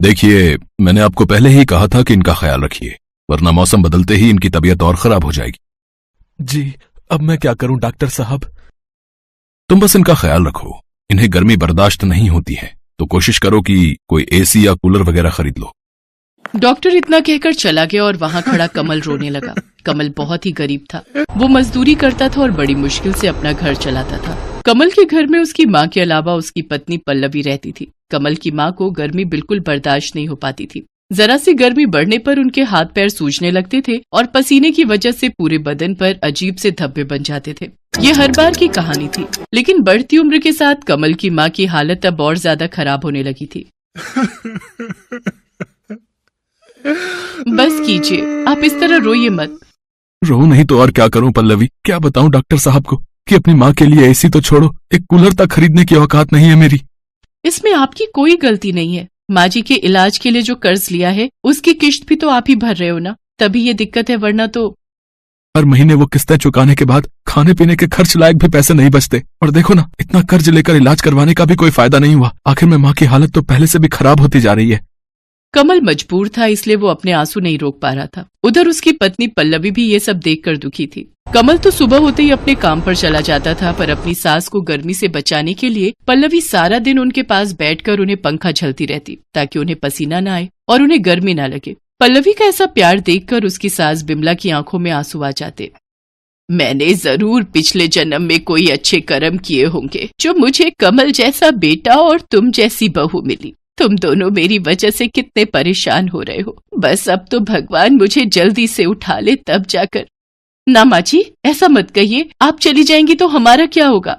देखिए, मैंने आपको पहले ही कहा था कि इनका ख्याल रखिए, वरना मौसम बदलते ही इनकी तबीयत और खराब हो जाएगी। जी, अब मैं क्या करूं डॉक्टर साहब? तुम बस इनका ख्याल रखो। इन्हें गर्मी बर्दाश्त नहीं होती है, तो कोशिश करो कि कोई एसी या कूलर वगैरह खरीद लो। डॉक्टर इतना कहकर चला गया और वहाँ खड़ा कमल रोने लगा। कमल बहुत ही गरीब था। वो मजदूरी करता था और बड़ी मुश्किल से अपना घर चलाता था। कमल के घर में उसकी माँ के अलावा उसकी पत्नी पल्लवी रहती थी। कमल की माँ को गर्मी बिल्कुल बर्दाश्त नहीं हो पाती थी। जरा सी गर्मी बढ़ने पर उनके हाथ पैर सूजने लगते थे और पसीने की वजह से पूरे बदन पर अजीब से धब्बे बन जाते थे। ये हर बार की कहानी थी, लेकिन बढ़ती उम्र के साथ कमल की माँ की हालत अब और ज्यादा खराब होने लगी थी। बस कीजिए, आप इस तरह रोइए मत। रो नहीं तो और क्या करूं पल्लवी? क्या बताऊं डॉक्टर साहब को कि अपनी माँ के लिए एसी तो छोड़ो, एक कूलर तक खरीदने की औकात नहीं है मेरी। इसमें आपकी कोई गलती नहीं है। माँ जी के इलाज के लिए जो कर्ज लिया है उसकी किश्त भी तो आप ही भर रहे हो ना, तभी ये दिक्कत है, वरना तो। हर महीने वो किस्तें चुकाने के बाद खाने पीने के खर्च लायक भी पैसे नहीं बचते। और देखो ना, इतना कर्ज लेकर इलाज करवाने का भी कोई फायदा नहीं हुआ। आखिर में माँ की हालत तो पहले से भी खराब होती जा रही है। कमल मजबूर था, इसलिए वो अपने आंसू नहीं रोक पा रहा था। उधर उसकी पत्नी पल्लवी भी ये सब देखकर दुखी थी। कमल तो सुबह होते ही अपने काम पर चला जाता था, पर अपनी सास को गर्मी से बचाने के लिए पल्लवी सारा दिन उनके पास बैठकर उन्हें पंखा झलती रहती, ताकि उन्हें पसीना न आए और उन्हें गर्मी न लगे। पल्लवी का ऐसा प्यार देखकर उसकी सास बिमला की आंखों में आंसू आ जाते। मैंने जरूर पिछले जन्म में कोई अच्छे कर्म किए होंगे, जो मुझे कमल जैसा बेटा और तुम जैसी बहू मिली। तुम दोनों मेरी वजह से कितने परेशान हो रहे हो। बस अब तो भगवान मुझे जल्दी से उठा ले, तब जाकर। ना माँ जी, ऐसा मत कहिए। आप चली जाएंगी तो हमारा क्या होगा?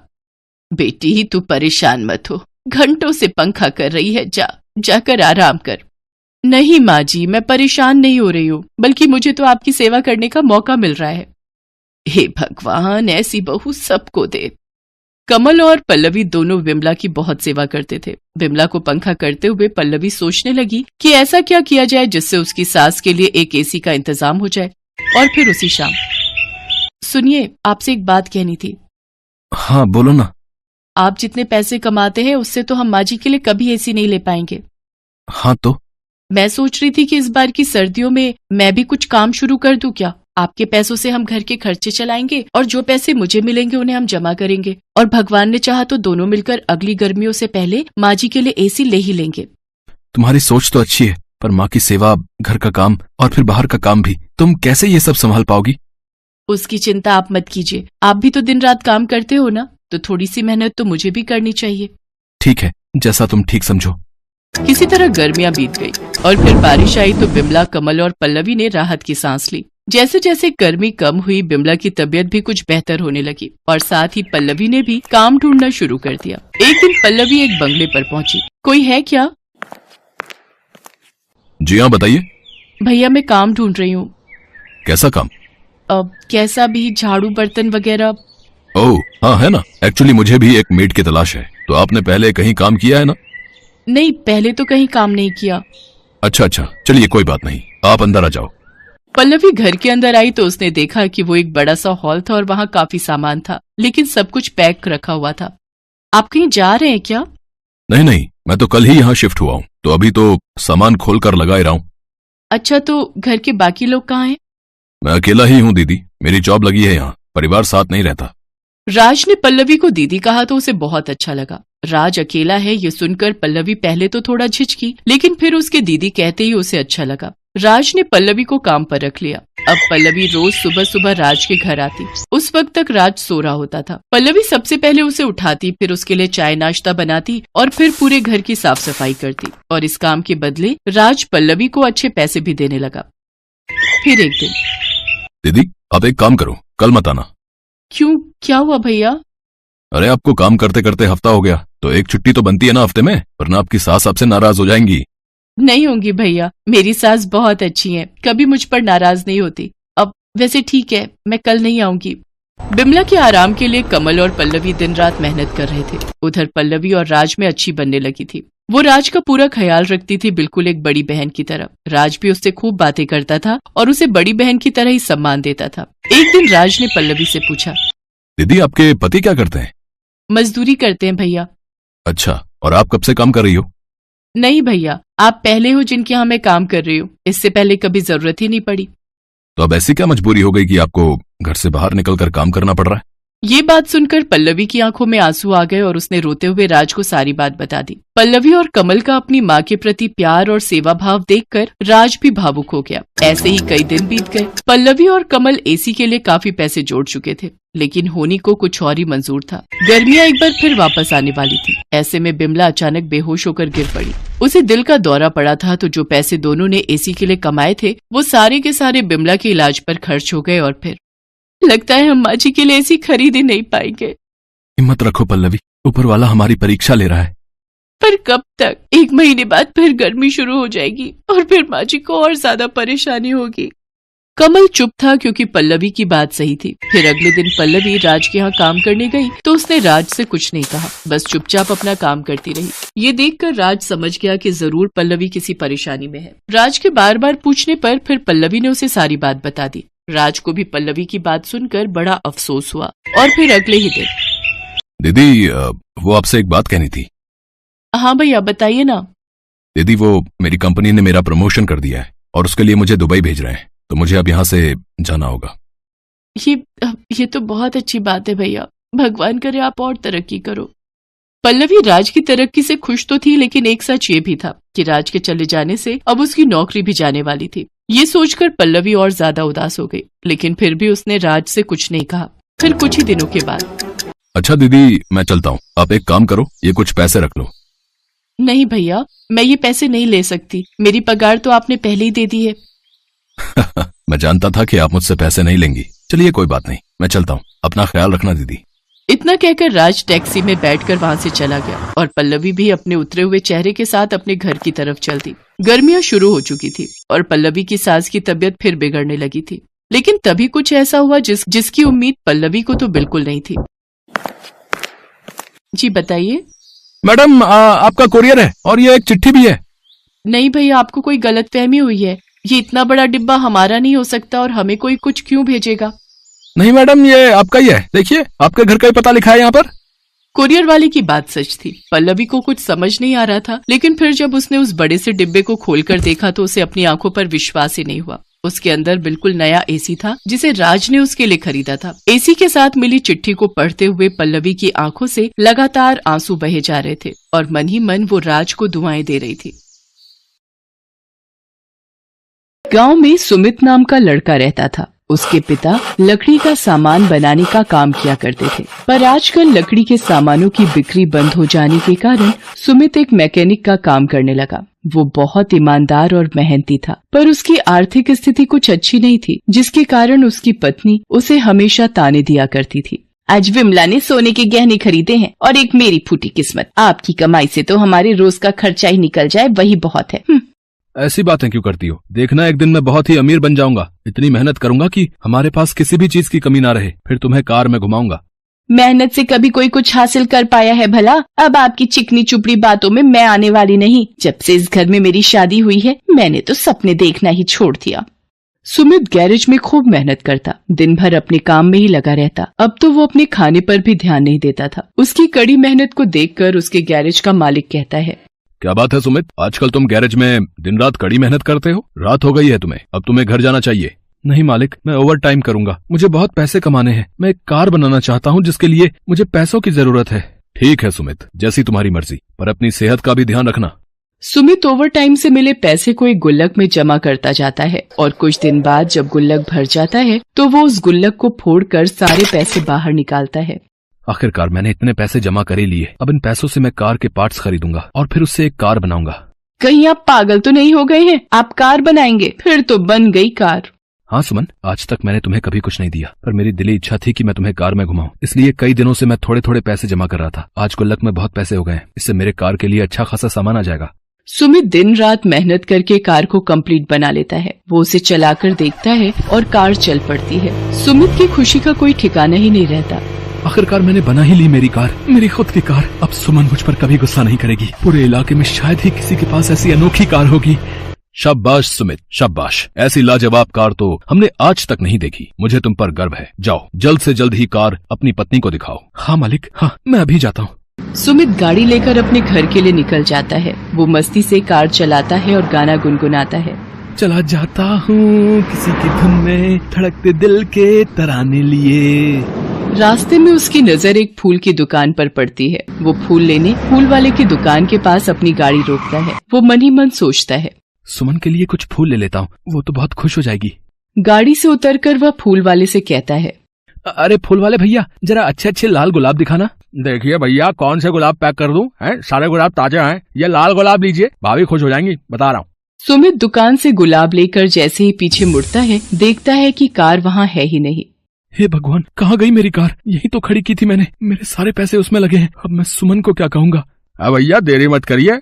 बेटी, तू परेशान मत हो। घंटों से पंखा कर रही है, जाकर आराम कर। नहीं माँ जी, मैं परेशान नहीं हो रही हूँ, बल्कि मुझे तो आपकी सेवा करने का मौका मिल रहा है। हे भगवान, ऐसी बहू सबको दे। कमल और पल्लवी दोनों विमला की बहुत सेवा करते थे। विमला को पंखा करते हुए पल्लवी सोचने लगी कि ऐसा क्या किया जाए जिससे उसकी सास के लिए एक एसी का इंतजाम हो जाए। और फिर उसी शाम, सुनिए, आपसे एक बात कहनी थी। हाँ बोलो ना। आप जितने पैसे कमाते हैं उससे तो हम माँ जी के लिए कभी एसी नहीं ले पाएंगे। हाँ तो? मैं सोच रही थी कि इस बार की सर्दियों में मैं भी कुछ काम शुरू कर दूं क्या? आपके पैसों से हम घर के खर्चे चलाएंगे और जो पैसे मुझे मिलेंगे उन्हें हम जमा करेंगे, और भगवान ने चाहा तो दोनों मिलकर अगली गर्मियों से पहले माँ जी के लिए एसी ले ही लेंगे। तुम्हारी सोच तो अच्छी है, पर माँ की सेवा, घर का काम और फिर बाहर का काम भी, तुम कैसे ये सब संभाल पाओगी? उसकी चिंता आप मत कीजिए। आप भी तो दिन रात काम करते हो ना, तो थोड़ी सी मेहनत तो मुझे भी करनी चाहिए। ठीक है, जैसा तुम ठीक समझो। किसी तरह गर्मियां बीत गई और फिर बारिश आई तो बिमला, कमल और पल्लवी ने राहत की सांस ली। जैसे जैसे गर्मी कम हुई, बिमला की तबीयत भी कुछ बेहतर होने लगी और साथ ही पल्लवी ने भी काम ढूंढना शुरू कर दिया। एक दिन पल्लवी एक बंगले पर पहुंची। कोई है क्या? जी हाँ, बताइए। भैया, मैं काम ढूंढ रही हूँ। कैसा काम? अब कैसा भी, झाड़ू बर्तन वगैरह। ओह हाँ, है ना। एक्चुअली मुझे भी एक मेड की तलाश है। तो आपने पहले कहीं काम किया है ना? नहीं, पहले तो कहीं काम नहीं किया। अच्छा, चलिए कोई बात नहीं, आप अंदर आ जाओ। पल्लवी घर के अंदर आई तो उसने देखा कि वो एक बड़ा सा हॉल था और वहाँ काफी सामान था, लेकिन सब कुछ पैक रखा हुआ था। आप कहीं जा रहे हैं क्या? नहीं, मैं तो कल ही यहाँ शिफ्ट हुआ हूँ, तो अभी तो सामान खोल कर लगा ही रहा हूँ। अच्छा, तो घर के बाकी लोग कहाँ हैं? मैं अकेला ही हूँ दीदी, मेरी जॉब लगी है यहाँ, परिवार साथ नहीं रहता। राज ने पल्लवी को दीदी कहा तो उसे बहुत अच्छा लगा। राज अकेला है ये सुनकर पल्लवी पहले तो थोड़ा झिझकी, लेकिन फिर उसके दीदी कहते ही उसे अच्छा लगा। राज ने पल्लवी को काम पर रख लिया। अब पल्लवी रोज सुबह सुबह राज के घर आती। उस वक्त तक राज सो रहा होता था। पल्लवी सबसे पहले उसे उठाती, फिर उसके लिए चाय नाश्ता बनाती और फिर पूरे घर की साफ सफाई करती, और इस काम के बदले राज पल्लवी को अच्छे पैसे भी देने लगा। फिर एक दिन, दीदी आप एक काम करो, कल मत आना। क्यों, क्या हुआ भैया? अरे आपको काम करते करते हफ्ता हो गया, तो एक छुट्टी तो बनती है ना हफ्ते में, वरना आपकी सास आपसे नाराज हो जाएंगी। नहीं होंगी भैया, मेरी सास बहुत अच्छी है, कभी मुझ पर नाराज नहीं होती। अब वैसे ठीक है, मैं कल नहीं आऊंगी। बिमला के आराम के लिए कमल और पल्लवी दिन रात मेहनत कर रहे थे। उधर पल्लवी और राज में अच्छी बनने लगी थी। वो राज का पूरा ख्याल रखती थी, बिल्कुल एक बड़ी बहन की तरह। राज भी उससे खूब बातें करता था और उसे बड़ी बहन की तरह ही सम्मान देता था। एक दिन राज ने पल्लवी से पूछा, दीदी आपके पति क्या करते हैं? मजदूरी करते हैं भैया। अच्छा, और आप कब से काम कर रही हो? नहीं भैया, आप पहले हो जिनके यहाँ मैं काम कर रही हूँ, इससे पहले कभी जरूरत ही नहीं पड़ी। तो अब ऐसी क्या मजबूरी हो गई कि आपको घर से बाहर निकलकर काम करना पड़ रहा है? ये बात सुनकर पल्लवी की आंखों में आंसू आ गए और उसने रोते हुए राज को सारी बात बता दी। पल्लवी और कमल का अपनी माँ के प्रति प्यार और सेवा भाव देखकर राज भी भावुक हो गया। ऐसे ही कई दिन बीत गए। पल्लवी और कमल एसी के लिए काफी पैसे जोड़ चुके थे, लेकिन होनी को कुछ और ही मंजूर था। गर्मियाँ एक बार फिर वापस आने वाली थी। ऐसे में बिमला अचानक बेहोश होकर गिर पड़ी। उसे दिल का दौरा पड़ा था, तो जो पैसे दोनों ने एसी के लिए कमाए थे वो सारे के सारे बिमला के इलाज पर खर्च हो गए। और फिर लगता है हम माँ जी के लिए ऐसी खरीद ही नहीं पाएंगे। हिम्मत रखो पल्लवी, ऊपर वाला हमारी परीक्षा ले रहा है। पर कब तक? 1 महीने बाद फिर गर्मी शुरू हो जाएगी और फिर माँ जी को और ज्यादा परेशानी होगी। कमल चुप था क्योंकि पल्लवी की बात सही थी। फिर अगले दिन पल्लवी राज के यहाँ काम करने गई तो उसने राज से कुछ नहीं कहा, बस चुपचाप अपना काम करती रही। ये देखकर राज समझ गया कि जरूर पल्लवी किसी परेशानी में है। राज के बार बार पूछने पर फिर पल्लवी ने उसे सारी बात बता दी। राज को भी पल्लवी की बात सुनकर बड़ा अफसोस हुआ। और फिर अगले ही दिन, दीदी वो आपसे एक बात कहनी थी। हाँ भैया बताइए ना। दीदी वो मेरी कंपनी ने मेरा प्रमोशन कर दिया है और उसके लिए मुझे दुबई भेज रहे हैं, तो मुझे अब यहाँ से जाना होगा। ये तो बहुत अच्छी बात है भैया, भगवान करे आप और तरक्की करो। पल्लवी राज की तरक्की से खुश तो थी, लेकिन एक सच ये भी था कि राज के चले जाने से अब उसकी नौकरी भी जाने वाली थी। ये सोचकर पल्लवी और ज्यादा उदास हो गई, लेकिन फिर भी उसने राज से कुछ नहीं कहा। फिर कुछ ही दिनों के बाद, अच्छा दीदी मैं चलता हूँ, आप एक काम करो, ये कुछ पैसे रख लो। नहीं भैया, मैं ये पैसे नहीं ले सकती, मेरी पगार तो आपने पहले ही दे दी है। मैं जानता था कि आप मुझसे पैसे नहीं लेंगी। चलिए कोई बात नहीं, मैं चलता हूँ, अपना ख्याल रखना दीदी। इतना कहकर राज टैक्सी में बैठकर वहां से चला गया और पल्लवी भी अपने उतरे हुए चेहरे के साथ अपने घर की तरफ चल दी। गर्मियां शुरू हो चुकी थी और पल्लवी की सास की तबीयत फिर बिगड़ने लगी थी। लेकिन तभी कुछ ऐसा हुआ जिसकी उम्मीद पल्लवी को तो बिल्कुल नहीं थी। जी बताइए। मैडम आपका कोरियर है और ये एक चिट्ठी भी है। नहीं भैया, आपको कोई गलतफहमी हुई है। ये इतना बड़ा डिब्बा हमारा नहीं हो सकता और हमें कोई कुछ क्यों भेजेगा? नहीं मैडम, ये आपका ही है, देखिए आपके घर का ही पता लिखा है यहाँ पर। कुरियर वाले की बात सच थी। पल्लवी को कुछ समझ नहीं आ रहा था, लेकिन फिर जब उसने उस बड़े से डिब्बे को खोलकर देखा तो उसे अपनी आंखों पर विश्वास ही नहीं हुआ। उसके अंदर बिल्कुल नया एसी था जिसे राज ने उसके लिए खरीदा था। एसी के साथ मिली चिट्ठी को पढ़ते हुए पल्लवी की आंखों से लगातार आंसू बहे जा रहे थे और मन ही मन वो राज को दुआएं दे रही थी। गांव में सुमित नाम का लड़का रहता था। उसके पिता लकड़ी का सामान बनाने का काम किया करते थे, पर आजकल लकड़ी के सामानों की बिक्री बंद हो जाने के कारण सुमित एक मैकेनिक का काम करने लगा। वो बहुत ईमानदार और मेहनती था, पर उसकी आर्थिक स्थिति कुछ अच्छी नहीं थी, जिसके कारण उसकी पत्नी उसे हमेशा ताने दिया करती थी। आज विमला ने सोने के गहने खरीदे हैं और एक मेरी फूटी किस्मत। आपकी कमाई से तो हमारे रोज का खर्चा ही निकल जाए, वही बहुत है। ऐसी बातें क्यों करती हो? देखना एक दिन मैं बहुत ही अमीर बन जाऊंगा। इतनी मेहनत करूंगा कि हमारे पास किसी भी चीज की कमी ना रहे, फिर तुम्हें कार में घुमाऊंगा। मेहनत से कभी कोई कुछ हासिल कर पाया है भला? अब आपकी चिकनी चुपड़ी बातों में मैं आने वाली नहीं। जब से इस घर में मेरी शादी हुई है, मैंने तो सपने देखना ही छोड़ दिया। सुमित गैरेज में खूब मेहनत करता, दिन भर अपने काम में ही लगा रहता। अब तो वो अपने खाने पर भी ध्यान नहीं देता था। उसकी कड़ी मेहनत को देखकर उसके गैरेज का मालिक कहता है, क्या बात है सुमित, आजकल तुम गैरेज में दिन रात कड़ी मेहनत करते हो? रात हो गई है तुम्हें, अब तुम्हें घर जाना चाहिए। नहीं मालिक, मैं ओवर टाइम करूंगा। मुझे बहुत पैसे कमाने हैं। मैं एक कार बनाना चाहता हूँ जिसके लिए मुझे पैसों की जरूरत है। ठीक है सुमित, जैसी तुम्हारी मर्जी, पर अपनी सेहत का भी ध्यान रखना। सुमित ओवर टाइम से मिले पैसे को एक गुल्लक में जमा करता जाता है और कुछ दिन बाद जब गुल्लक भर जाता है तो वो उस गुल्लक को फोड़कर सारे पैसे बाहर निकालता है। आखिरकार मैंने इतने पैसे जमा कर ही लिए। अब इन पैसों से मैं कार के पार्ट्स खरीदूंगा और फिर उससे एक कार बनाऊंगा। कहीं आप पागल तो नहीं हो गए हैं? आप कार बनाएंगे? फिर तो बन गई कार। हाँ सुमन, आज तक मैंने तुम्हें कभी कुछ नहीं दिया, पर मेरी दिली इच्छा थी कि मैं तुम्हें कार में घुमाऊं। इसलिए कई दिनों से मैं थोड़े थोड़े पैसे जमा कर रहा था। आज गुल्लक में बहुत पैसे हो गए, इससे मेरे कार के लिए अच्छा खासा सामान आ जाएगा। सुमित दिन रात मेहनत करके कार को कंप्लीट बना लेता है। वो उसे चलाकर देखता है और कार चल पड़ती है। सुमित की खुशी का कोई ठिकाना ही नहीं रहता। आखिरकार मैंने बना ही ली मेरी कार, मेरी खुद की कार। अब सुमन मुझ पर कभी गुस्सा नहीं करेगी। पूरे इलाके में शायद ही किसी के पास ऐसी अनोखी कार होगी। शाबाश सुमित, शाबाश। ऐसी लाजवाब कार तो हमने आज तक नहीं देखी। मुझे तुम पर गर्व है। जाओ, जल्द से जल्द ही कार अपनी पत्नी को दिखाओ। हाँ मालिक, हाँ मैं अभी जाता हूँ। सुमित गाड़ी लेकर अपने घर के लिए निकल जाता है। वो मस्ती से कार चलाता है और गाना गुनगुनाता है। चला जाता हूँ किसी की धुन में, धड़कते दिल के तराने लिए। रास्ते में उसकी नजर एक फूल की दुकान पर पड़ती है। वो फूल लेने फूल वाले की दुकान के पास अपनी गाड़ी रोकता है। वो मन ही मन सोचता है, सुमन के लिए कुछ फूल ले लेता हूँ, वो तो बहुत खुश हो जाएगी। गाड़ी से उतरकर वह फूल वाले से कहता है, अरे फूल वाले भैया, जरा अच्छे अच्छे लाल गुलाब दिखाना। देखिए भैया, कौन से गुलाब पैक कर दूं? हैं? सारे गुलाब ताजे हैं। ये लाल गुलाब लीजिए, भाभी खुश हो जाएंगी, बता रहा हूँ। सुमित दुकान से गुलाब लेकर जैसे ही पीछे मुड़ता है, देखता है कि कार वहाँ है ही नहीं। हे भगवान, कहाँ गई मेरी कार? यही तो खड़ी की थी मैंने, मेरे सारे पैसे उसमें लगे हैं। अब मैं सुमन को क्या कहूँगा? भैया देरी मत करिए,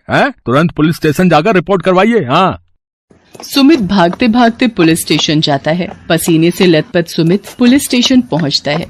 तुरंत पुलिस स्टेशन जाकर रिपोर्ट करवाइए। हाँ। सुमित भागते भागते पुलिस स्टेशन जाता है। पसीने से लथपथ सुमित पुलिस स्टेशन पहुंचता है।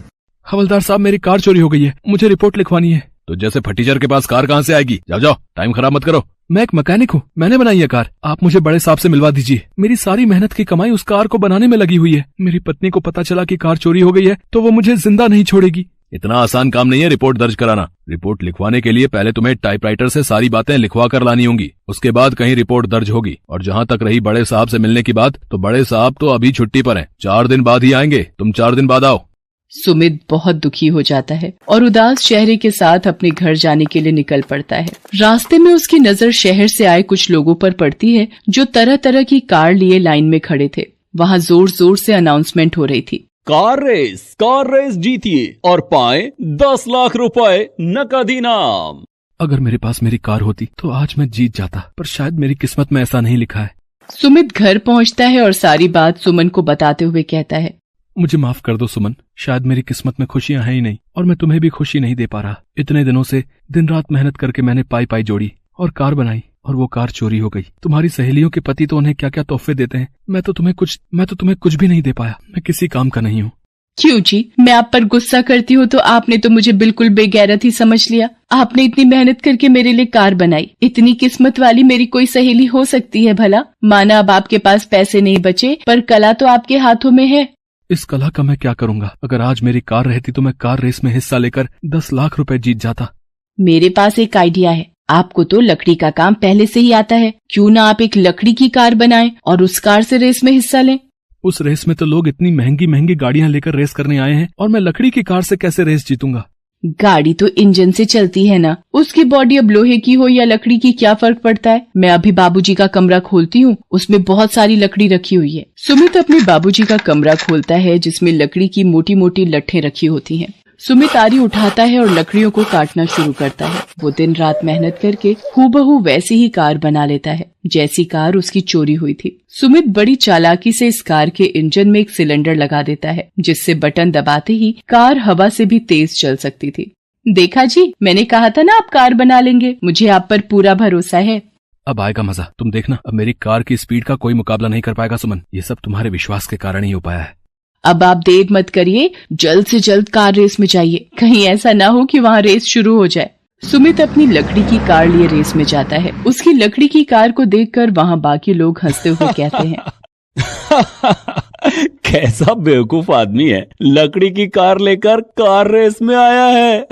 हवलदार साहब, मेरी कार चोरी हो गई है, मुझे रिपोर्ट लिखवानी है। तो जैसे फटीचर के पास कार कहाँ से आएगी? जाओ जाओ, टाइम खराब मत करो। मैं एक मैकेनिक हूँ, मैंने बनाई है कार। आप मुझे बड़े साहब से मिलवा दीजिए। मेरी सारी मेहनत की कमाई उस कार को बनाने में लगी हुई है। मेरी पत्नी को पता चला कि कार चोरी हो गई है तो वो मुझे जिंदा नहीं छोड़ेगी। इतना आसान काम नहीं है रिपोर्ट दर्ज कराना। रिपोर्ट लिखवाने के लिए पहले तुम्हें टाइपराइटर से सारी बातें लिखवा कर लानी होंगी, उसके बाद कहीं रिपोर्ट दर्ज होगी। और जहाँ तक रही बड़े साहब से मिलने की बात, तो बड़े साहब तो अभी छुट्टी पर हैं, 4 दिन बाद ही आएंगे। तुम 4 दिन बाद आओ। सुमित बहुत दुखी हो जाता है और उदास चेहरे के साथ अपने घर जाने के लिए निकल पड़ता है। रास्ते में उसकी नजर शहर से आए कुछ लोगों पर पड़ती है जो तरह तरह की कार लिए लाइन में खड़े थे। वहाँ जोर जोर से अनाउंसमेंट हो रही थी, कार रेस जीतिए और पाए 10 लाख रुपए नकद इनाम। अगर मेरे पास मेरी कार होती तो आज मैं जीत जाता, पर शायद मेरी किस्मत में ऐसा नहीं लिखा है। सुमित घर पहुंचता है और सारी बात सुमन को बताते हुए कहता है, मुझे माफ कर दो सुमन, शायद मेरी किस्मत में खुशियां हैं ही नहीं और मैं तुम्हें भी खुशी नहीं दे पा रहा। इतने दिनों से दिन रात मेहनत करके मैंने पाई जोड़ी और कार बनाई और वो कार चोरी हो गई। तुम्हारी सहेलियों के पति तो उन्हें क्या क्या तोहफे देते हैं, मैं तो तुम्हें कुछ भी नहीं दे पाया। मैं किसी काम का नहीं हूँ। क्यों जी, मैं आप पर गुस्सा करती हूँ तो आपने तो मुझे बिल्कुल बेगैरत ही समझ लिया। आपने इतनी मेहनत करके मेरे लिए कार बनाई। इतनी किस्मत वाली मेरी कोई सहेली हो सकती है भला? माना अब आपके पास पैसे नहीं बचे, पर कला तो आपके हाथों में है। इस कला का मैं क्या करूँगा? अगर आज मेरी कार रहती तो मैं कार रेस में हिस्सा लेकर 10 लाख रुपए जीत जाता। मेरे पास एक आइडिया है। आपको तो लकड़ी का काम पहले से ही आता है, क्यों ना आप एक लकड़ी की कार बनाएं और उस कार से रेस में हिस्सा लें। उस रेस में तो लोग इतनी महंगी महंगी गाड़ियां लेकर रेस करने आए हैं और मैं लकड़ी की कार से कैसे रेस जीतूंगा? गाड़ी तो इंजन से चलती है ना, उसकी बॉडी अब लोहे की हो या लकड़ी की क्या फर्क पड़ता है। मैं अभी बाबूजी का कमरा खोलती हूँ, उसमें बहुत सारी लकड़ी रखी हुई है। सुमित अपने बाबूजी का कमरा खोलता है जिसमें लकड़ी की मोटी मोटी लट्ठें रखी होती हैं। सुमित आरी उठाता है और लकड़ियों को काटना शुरू करता है। वो दिन रात मेहनत करके हूबहू वैसी ही कार बना लेता है जैसी कार उसकी चोरी हुई थी। सुमित बड़ी चालाकी से इस कार के इंजन में एक सिलेंडर लगा देता है जिससे बटन दबाते ही कार हवा से भी तेज चल सकती थी। देखा जी, मैंने कहा था ना आप कार बना लेंगे, मुझे आप पर पूरा भरोसा है। अब आएगा मजा, तुम देखना। अब मेरी कार की स्पीड का कोई मुकाबला नहीं कर पाएगा सुमन। ये सब तुम्हारे विश्वास के कारण ही हो पाया है। अब आप देर मत करिए, जल्द से जल्द कार रेस में जाइए, कहीं ऐसा ना हो कि वहाँ रेस शुरू हो जाए। सुमित अपनी लकड़ी की कार लिए रेस में जाता है। उसकी लकड़ी की कार को देखकर वहाँ बाकी लोग हंसते हुए कहते हैं, कैसा बेवकूफ आदमी है, लकड़ी की कार लेकर कार रेस में आया है।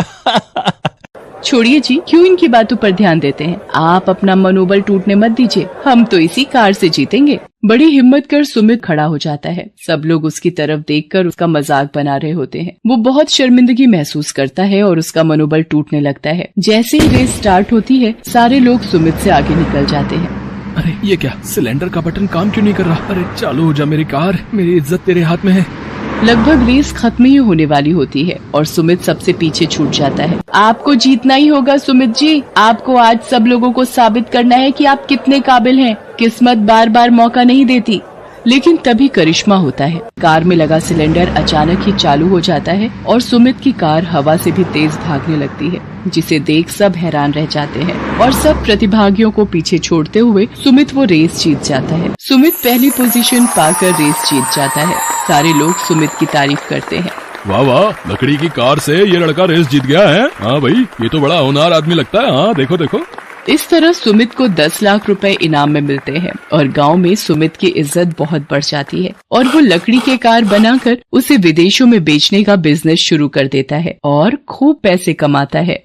छोड़िए जी, क्यों इनकी बातों पर ध्यान देते हैं। आप अपना मनोबल टूटने मत दीजिए, हम तो इसी कार से जीतेंगे। बड़ी हिम्मत कर सुमित खड़ा हो जाता है। सब लोग उसकी तरफ देखकर उसका मजाक बना रहे होते हैं। वो बहुत शर्मिंदगी महसूस करता है और उसका मनोबल टूटने लगता है। जैसे ही रेस स्टार्ट होती है, सारे लोग सुमित से आगे निकल जाते हैं। अरे ये क्या, सिलेंडर का बटन काम क्यों नहीं कर रहा? अरे चालू हो जा मेरी कार, मेरी इज्जत तेरे हाथ में है। लगभग रेस खत्म ही होने वाली होती है और सुमित सबसे पीछे छूट जाता है। आपको जीतना ही होगा सुमित जी, आपको आज सब लोगों को साबित करना है कि आप कितने काबिल हैं। किस्मत बार बार मौका नहीं देती। लेकिन तभी करिश्मा होता है। कार में लगा सिलेंडर अचानक ही चालू हो जाता है और सुमित की कार हवा से भी तेज भागने लगती है, जिसे देख सब हैरान रह जाते हैं और सब प्रतिभागियों को पीछे छोड़ते हुए सुमित वो रेस जीत जाता है। सुमित पहली पोजीशन पाकर रेस जीत जाता है। सारे लोग सुमित की तारीफ करते हैं। वाह वाह, लकड़ी की कार से ये लड़का रेस जीत गया है। हाँ भाई, ये तो बड़ा होनहार आदमी लगता है। हाँ देखो देखो। इस तरह सुमित को 10 लाख रुपए इनाम में मिलते हैं और गांव में सुमित की इज्जत बहुत बढ़ जाती है और वो लकड़ी के कार बनाकर उसे विदेशों में बेचने का बिजनेस शुरू कर देता है और खूब पैसे कमाता है।